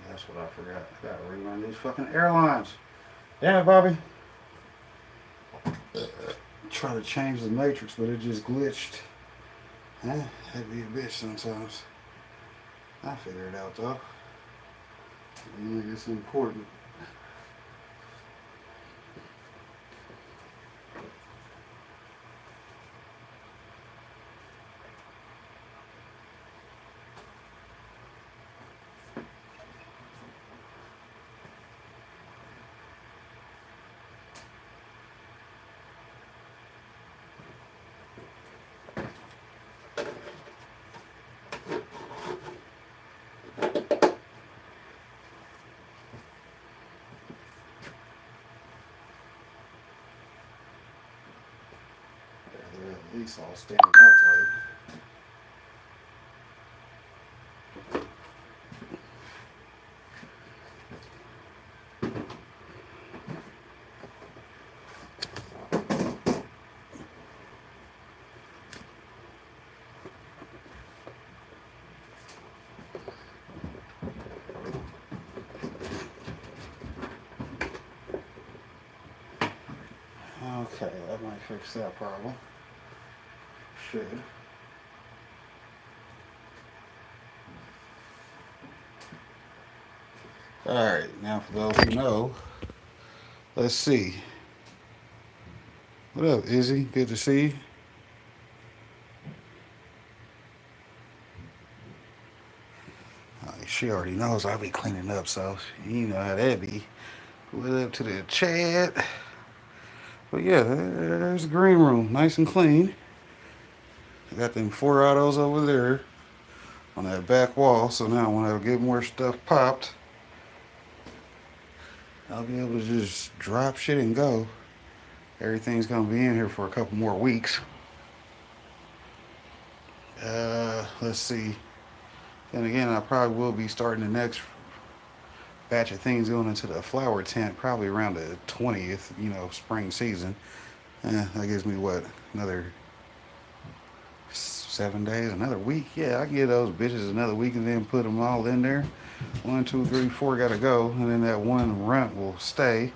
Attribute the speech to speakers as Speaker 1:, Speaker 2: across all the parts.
Speaker 1: That's what I forgot. I gotta rerun these fucking airlines. Damn it, Bobby. Try to change the matrix, but it just glitched. That'd be a bitch sometimes. I figure it out though. I think it's important. They're at least all standing upright. Okay, that might fix that problem. Should. Alright, now for those who know, let's see. What up, Izzy? Good to see you. She already knows I'll be cleaning up, so you know how that be. What up to the chat? But yeah, there's the green room, nice and clean. I got them 4 autos over there on that back wall, so now when I get more stuff popped, I'll be able to just drop shit and go. Everything's gonna be in here for a couple more weeks. Let's see. Then again, I probably will be starting the next batch of things going into the flower tent probably around the 20th, spring season. That gives me what, another 7 days, another week? Yeah, I can get those bitches another week and then put them all in there. 1, 2, 3, 4 gotta go, and then that one runt will stay.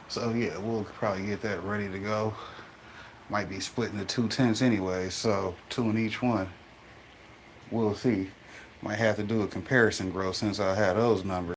Speaker 1: So yeah, we'll probably get that ready to go. Might be split into 2 tents anyway, so 2 in each one. We'll see. Might have to do a comparison grow since I had those numbers.